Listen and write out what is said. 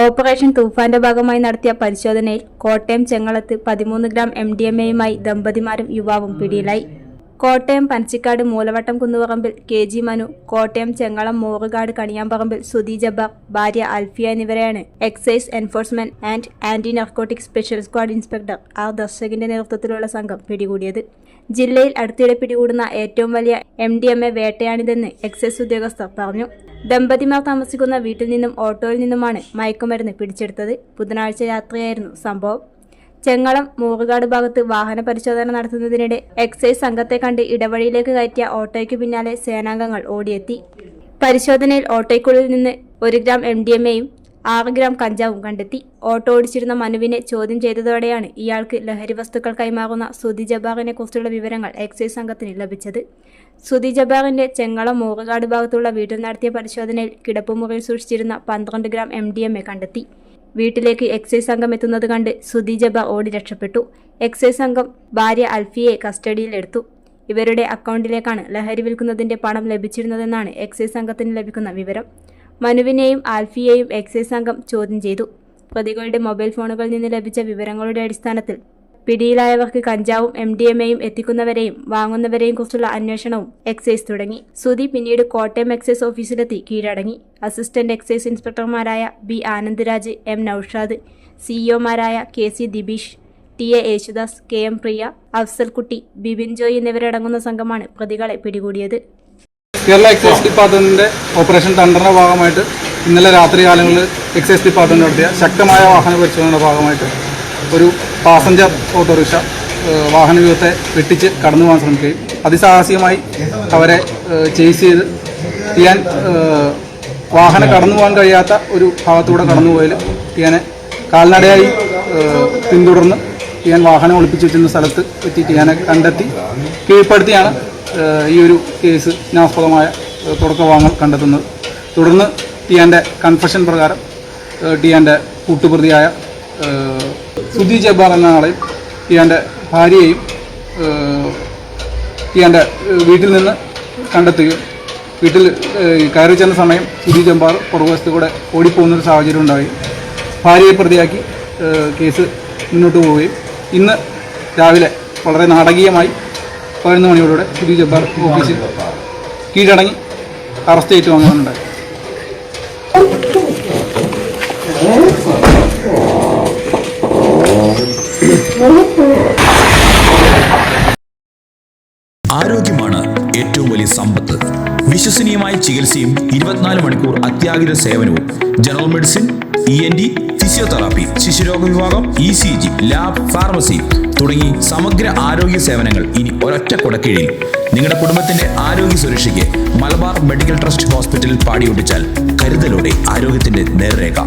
Operation തൂഫാന്റെ ഭാഗമായി നടത്തിയ പരിശോധനയിൽ കോട്ടയം ചെങ്ങളത്ത് 13 ഗ്രാം MDMA-യുമായി ദമ്പതിമാരും യുവാവും പിടിയിലായി. കോട്ടയം പനച്ചിക്കാട് മൂലവട്ടം കുന്നുപറമ്പിൽ KG മനു, കോട്ടയം ചെങ്ങളം മോറുകാട് കണിയാമ്പറമ്പിൽ സുധി ജബ്ബാർ, ഭാര്യ അൽഫിയ എന്നിവരെയാണ് excise enforcement and anti narcotic special squad inspector R. ദർശകിന്റെ നേതൃത്വത്തിലുള്ള സംഘം പിടികൂടിയത്. ജില്ലയിൽ അടുത്തിടെ പിടികൂടുന്ന ഏറ്റവും വലിയ MDMA വേട്ടയാണിതെന്ന് എക്സൈസ് ഉദ്യോഗസ്ഥർ പറഞ്ഞു. ദമ്പതിമാർ താമസിക്കുന്ന വീട്ടിൽ നിന്നും ഓട്ടോയിൽ നിന്നുമാണ് മയക്കുമരുന്ന് പിടിച്ചെടുത്തത്. ബുധനാഴ്ച രാത്രിയായിരുന്നു സംഭവം. ചെങ്ങളം മൂറുകാട് ഭാഗത്ത് വാഹന പരിശോധന നടത്തുന്നതിനിടെ എക്സൈസ് സംഘത്തെ കണ്ട് ഇടവഴിയിലേക്ക് കയറ്റിയ ഓട്ടോയ്ക്ക് പിന്നാലെ സേനാംഗങ്ങൾ ഓടിയെത്തി. പരിശോധനയിൽ ഓട്ടോയ്ക്കുള്ളിൽ നിന്ന് 1 ഗ്രാം MDMA-യും 6 ഗ്രാം കഞ്ചാവും കണ്ടെത്തി. ഓട്ടോ ഓടിച്ചിരുന്ന മനുവിനെ ചോദ്യം ചെയ്തതോടെയാണ് ഇയാൾക്ക് ലഹരി വസ്തുക്കൾ കൈമാറുന്ന സുധി ജബ്ബാറിനെ കുറിച്ചുള്ള വിവരങ്ങൾ എക്സൈസ് സംഘത്തിന് ലഭിച്ചത്. സുധി ജബ്ബാറിന്റെ ചെങ്ങളം മൂറുകാട് ഭാഗത്തുള്ള വീട്ടിൽ നടത്തിയ പരിശോധനയിൽ കിടപ്പുമുറിയിൽ സൂക്ഷിച്ചിരുന്ന 12 ഗ്രാം MDMA കണ്ടെത്തി. വീട്ടിലേക്ക് എക്സൈസ് സംഘം എത്തുന്നത് കണ്ട് സുധി ജബ്ബാർ ഓടി രക്ഷപ്പെട്ടു. എക്സൈസ് സംഘം ഭാര്യ അൽഫിയെ കസ്റ്റഡിയിലെടുത്തു. ഇവരുടെ അക്കൗണ്ടിലേക്കാണ് ലഹരി വിൽക്കുന്നതിന്റെ പണം ലഭിച്ചിരുന്നതെന്നാണ് എക്സൈസ് സംഘത്തിന് ലഭിക്കുന്ന വിവരം. മനുവിനെയും ആൽഫിയെയും എക്സൈസ് സംഘം ചോദ്യം ചെയ്തു. പ്രതികളുടെ മൊബൈൽ ഫോണുകളിൽ നിന്ന് ലഭിച്ച വിവരങ്ങളുടെ അടിസ്ഥാനത്തിൽ പിടിയിലായവർക്ക് കഞ്ചാവും MDMA-യും എത്തിക്കുന്നവരെയും വാങ്ങുന്നവരെയും കുറിച്ചുള്ള അന്വേഷണവും എക്സൈസ് തുടങ്ങി. സുധി പിന്നീട് കോട്ടയം എക്സൈസ് ഓഫീസിലെത്തി കീഴടങ്ങി. അസിസ്റ്റന്റ് എക്സൈസ് ഇൻസ്പെക്ടർമാരായ B. ആനന്ദ് രാജ്, M. നൌഷാദ്, CEO-മാരായ KC Dibeesh, TA Yesudas, KM Priya, Afsalkutty, Bibin Joy എന്നിവരടങ്ങുന്ന സംഘമാണ് പ്രതികളെ പിടികൂടിയത്. കേരള എക്സൈസ് ഡിപ്പാർട്ട്മെന്റിന്റെ ഓപ്പറേഷൻ തണ്ടറിന്റെ ഭാഗമായിട്ട് ഇന്നലെ രാത്രി കാലങ്ങളിൽ എക്സൈസ് ഡിപ്പാർട്ട്മെന്റ് നടത്തിയ ശക്തമായ വാഹന പരിശോധനയുടെ ഭാഗമായിട്ട് ഒരു പാസഞ്ചർ ഓട്ടോറിക്ഷ വാഹനവ്യൂഹത്തെ വെട്ടിച്ച് കടന്നു പോകാൻ ശ്രമിക്കുകയും അതിസാഹസികമായി അവരെ ചേസ് ചെയ്ത് ടിയാൻ വാഹനം കടന്നു പോകാൻ കഴിയാത്ത ഒരു ഭാഗത്തൂടെ കടന്നുപോയാൽ ടിയാനെ കാൽനടയായി പിന്തുടർന്ന് ടിയാൻ വാഹനം ഒളിപ്പിച്ച് വെച്ചിരുന്ന സ്ഥലത്ത് എത്തി ടിയാനെ കണ്ടെത്തി കീഴ്പ്പെടുത്തിയാണ് ഈ ഒരു കേസിനാസ്പദമായ തുടക്കഭാഗങ്ങൾ കണ്ടെത്തുന്നത്. തുടർന്ന് ടിയാൻ്റെ കൺഫഷൻ പ്രകാരം ടിയാൻ്റെ കൂട്ടുപ്രതിയായ സുധി ജബ്ബാർ എന്ന ആളെയും ടിയാൻ്റെ ഭാര്യയെയും ടിയാൻ്റെ വീട്ടിൽ നിന്ന് കണ്ടെത്തുകയും വീട്ടിൽ കയറി ചെന്ന സമയം സുധി ജബ്ബാർ പുറകുവശത്ത് കൂടെ ഓടിപ്പോകുന്നൊരു സാഹചര്യം ഉണ്ടായി. ഭാര്യയെ പ്രതിയാക്കി കേസ് മുന്നോട്ട് പോവുകയും ഇന്ന് രാവിലെ വളരെ നാടകീയമായി 11 മണിയോടെ സുധി ജബ്ബാർ ഓഫീസിൽ കീഴടങ്ങി അറസ്റ്റ് ഏറ്റുവാങ്ങാനുണ്ടായി. ആരോഗ്യമാണ് ഏറ്റവും വലിയ സമ്പത്ത്. വിശ്വസനീയമായ ചികിത്സയും 24 മണിക്കൂർ അത്യാഹിത സേവനവും ജനറൽ മെഡിസിൻ, ENT, ഫിസിയോതെറാപ്പി, ശിശുരോഗ വിഭാഗം, ECG, ലാബ്, ഫാർമസി തുടങ്ങി സമഗ്ര ആരോഗ്യ സേവനങ്ങൾ ഇനി ഒരൊറ്റ കുടക്കീഴിൽ. നിങ്ങളുടെ കുടുംബത്തിന്റെ ആരോഗ്യ സുരക്ഷയ്ക്ക് മലബാർ മെഡിക്കൽ ട്രസ്റ്റ് ഹോസ്പിറ്റലിൽ പാടിയൊട്ടിച്ചാൽ കരുതലോടെ ആരോഗ്യത്തിന്റെ നേർരേഖ.